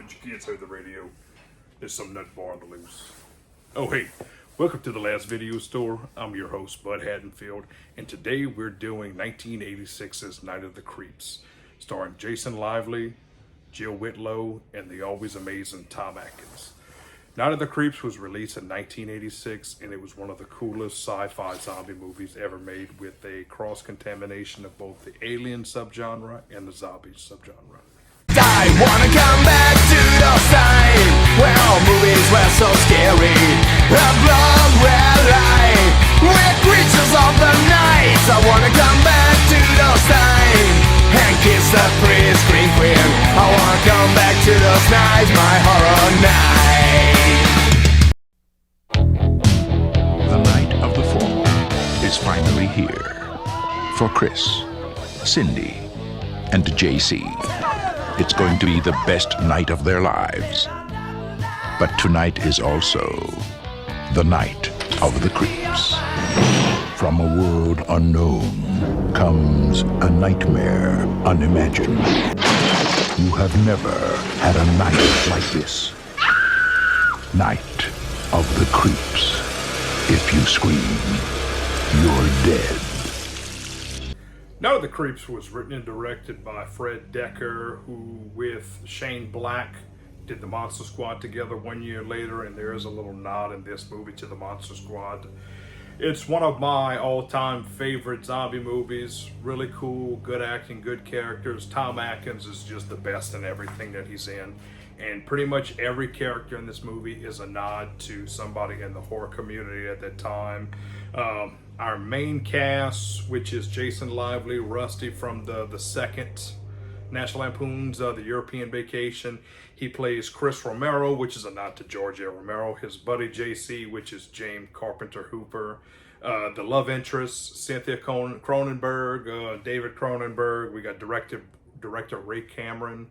but you can't say the radio. There's some nut bar on the loose. Oh hey, welcome to the Last Video Store. I'm your host, Bud Haddonfield, and today we're doing 1986's Night of the Creeps, starring Jason Lively, Jill Whitlow, and the always amazing Tom Atkins. Night of the Creeps was released in 1986, and it was one of the coolest sci-fi zombie movies ever made, with a cross-contamination of both the alien subgenre and the zombie subgenre. I wanna come back to those times where all movies were so scary. A blood red light, we're creatures of the night. I wanna come back to those times and kiss the pretty scream queen. I wanna come back to those nights, my horror night. The night of the fall is finally here for Chris, Cindy, and JC. It's going to be the best night of their lives. But tonight is also the night of the creeps. From a world unknown comes a nightmare unimagined. You have never had a night like this. Night of the creeps. If you scream, you're dead. Night of the Creeps was written and directed by Fred Decker, who with Shane Black did the Monster Squad together 1 year later, and there is a little nod in this movie to the Monster Squad. It's one of my all-time favorite zombie movies. Really cool, good acting, good characters. Tom Atkins is just the best in everything that he's in. And pretty much every character in this movie is a nod to somebody in the horror community at that time. Our main cast, which is Jason Lively, Rusty from the second National Lampoon's The European Vacation. He plays Chris Romero, which is a nod to George A. Romero. His buddy JC, which is James Carpenter Hooper. The love interest, Cynthia Cronenberg, David Cronenberg. We got director Ray Cameron,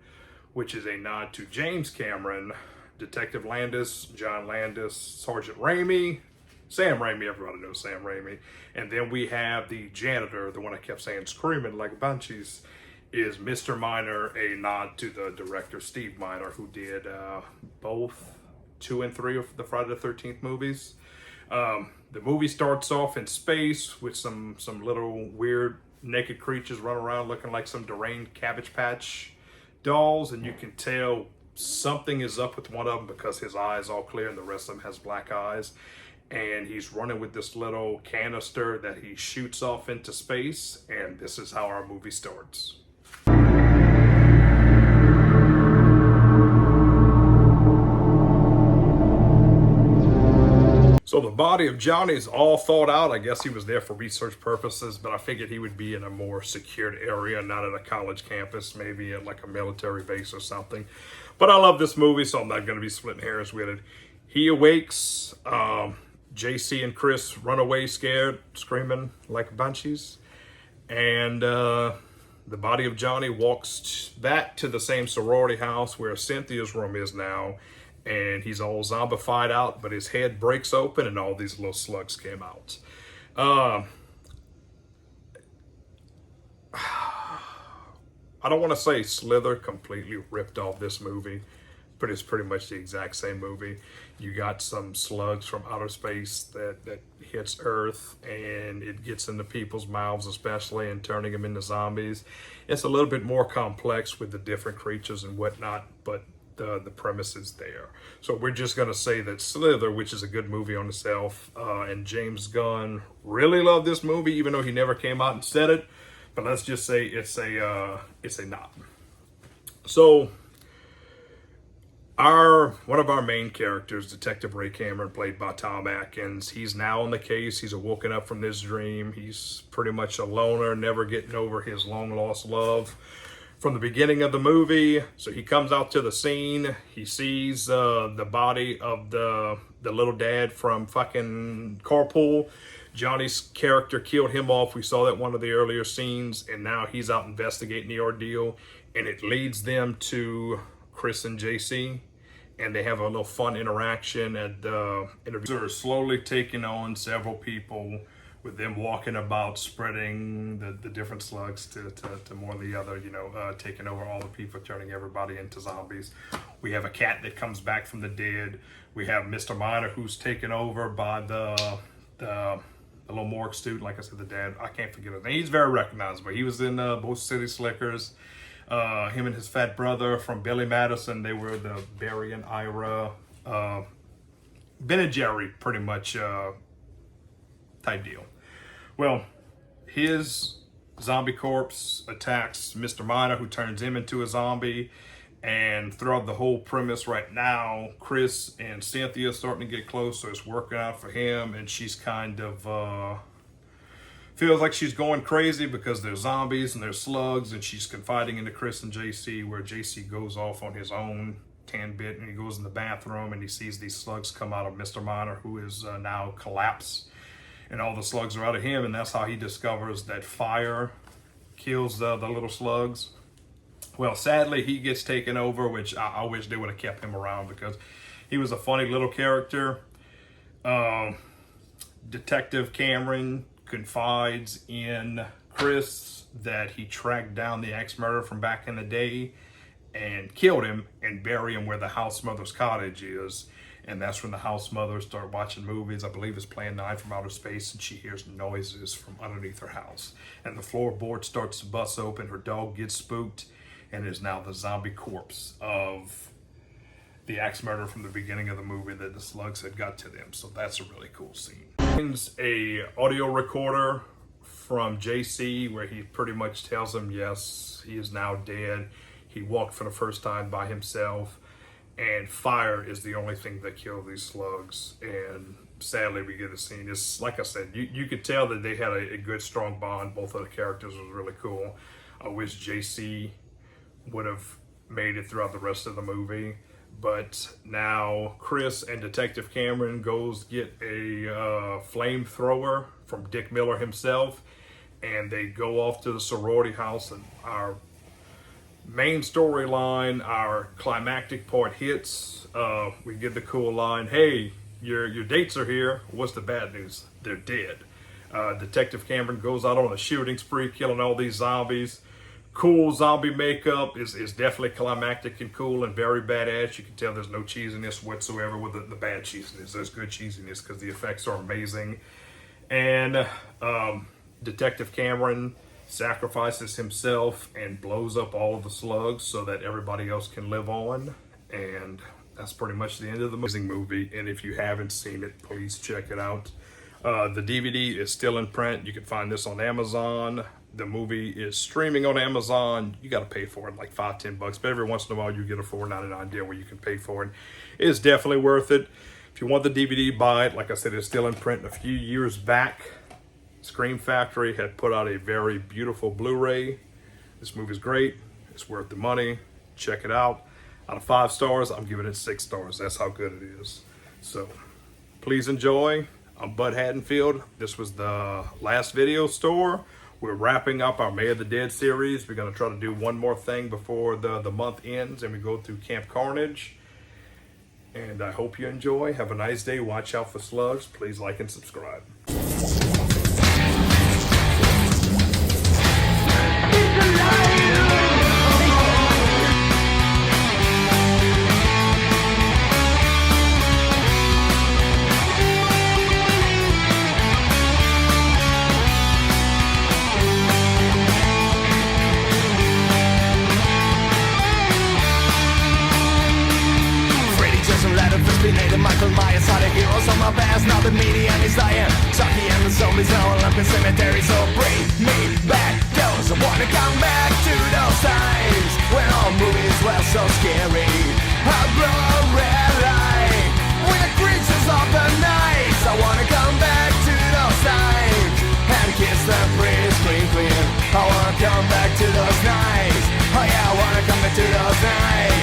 which is a nod to James Cameron, Detective Landis, John Landis, Sergeant Raimi, Sam Raimi, everybody knows Sam Raimi. And then we have the janitor, the one I kept saying screaming like banshees, is Mr. Miner, a nod to the director Steve Miner, who did both 2 and 3 of the Friday the 13th movies. The movie starts off in space with some little weird naked creatures running around looking like some deranged Cabbage Patch dolls, and you can tell something is up with one of them because his eye is all clear and the rest of them has black eyes. And he's running with this little canister that he shoots off into space, and this is how our movie starts. So the body of Johnny is all thought out. I guess he was there for research purposes, but I figured he would be in a more secured area, not at a college campus, maybe at like a military base or something. But I love this movie, so I'm not going to be splitting hairs with it. He awakes. JC and Chris run away scared, screaming like banshees. And the body of Johnny walks back to the same sorority house where Cynthia's room is now. And he's all zombified out, but his head breaks open and all these little slugs came out. I don't want to say Slither completely ripped off this movie, but it's pretty much the exact same movie. You got some slugs from outer space that hits Earth, and it gets into people's mouths especially, and turning them into zombies. It's a little bit more complex with the different creatures and whatnot, but the premise is there. So we're just going to say that Slither, which is a good movie on itself, and James Gunn really loved this movie, even though he never came out and said it. But let's just say it's a nod. So one of our main characters, Detective Ray Cameron, played by Tom Atkins, he's now on the case. He's woken up from this dream. He's pretty much a loner, never getting over his long lost love from the beginning of the movie. So he comes out to the scene. He sees the body of the little dad from fucking Carpool. Johnny's character killed him off. We saw that one of the earlier scenes, and now he's out investigating the ordeal, and it leads them to Chris and JC, and they have a little fun interaction, and interviews are slowly taking on several people, with them walking about, spreading the different slugs to more of the other, taking over all the people, turning everybody into zombies. We have a cat that comes back from the dead. We have Mr. Miner, who's taken over by the little morgue student. Like I said, the dad, I can't forget his name. He's very recognizable. He was in both City Slickers. Him and his fat brother from Billy Madison, they were the Barry and Ira, Ben and Jerry, pretty much type deal. Well, his zombie corpse attacks Mr. Miner, who turns him into a zombie. And throughout the whole premise right now, Chris and Cynthia are starting to get close, so it's working out for him. And she's kind of feels like she's going crazy because there's zombies and there's slugs, and she's confiding into Chris and JC, where JC goes off on his own 10-bit, and he goes in the bathroom and he sees these slugs come out of Mr. Miner, who is now collapsed, and all the slugs are out of him, and that's how he discovers that fire kills the little slugs. Well, sadly, he gets taken over, which I wish they would have kept him around because he was a funny little character. Detective Cameron confides in Chris that he tracked down the axe murderer from back in the day and killed him and bury him where the house mother's cottage is. And that's when the house mother started watching movies. I believe it's Plan 9 from Outer Space, and she hears noises from underneath her house. And the floorboard starts to bust open. Her dog gets spooked and is now the zombie corpse of the axe murderer from the beginning of the movie that the slugs had got to them. So that's a really cool scene. A audio recorder from JC where he pretty much tells him, yes, he is now dead. He walked for the first time by himself, and fire is the only thing that killed these slugs. And sadly, we get a scene. It's like I said, you could tell that they had a good, strong bond. Both of the characters was really cool. I wish JC would have made it throughout the rest of the movie. But now Chris and Detective Cameron goes get a flamethrower from Dick Miller himself, and they go off to the sorority house, and our main storyline, our climactic part hits. We get the cool line, hey, your dates are here. What's the bad news? They're dead. Detective Cameron goes out on a shooting spree, killing all these zombies. Cool zombie makeup is definitely climactic and cool and very badass. You can tell there's no cheesiness whatsoever with the bad cheesiness. There's good cheesiness because the effects are amazing. And Detective Cameron sacrifices himself and blows up all of the slugs so that everybody else can live on. And that's pretty much the end of the amazing movie. And if you haven't seen it, please check it out. The DVD is still in print. You can find this on Amazon. The movie is streaming on Amazon. You got to pay for it, like $5-10, but every once in a while you get a $4.99 deal where you can pay for it. It's definitely worth it. If you want the DVD, buy it. Like I said, it's still in print. A few years back, Scream Factory had put out a very beautiful Blu-ray. This movie's great. It's worth the money. Check it out. Out of 5 stars, I'm giving it 6 stars. That's how good it is. So please enjoy. I'm Bud Haddonfield. This was the last video store. We're wrapping up our May of the Dead series. We're going to try to do one more thing before the month ends and we go through Camp Carnage. And I hope you enjoy. Have a nice day. Watch out for slugs. Please like and subscribe. Michael Myers are the heroes of my past. Now the media is dying. Chucky and the zombies are all up in cemetery. So bring me back those. I wanna come back to those times when all movies were so scary. I blow a red light. We're the creatures of the night. I wanna come back to those times and kiss the pretty scream queen. I wanna come back to those nights. Oh yeah, I wanna come back to those nights.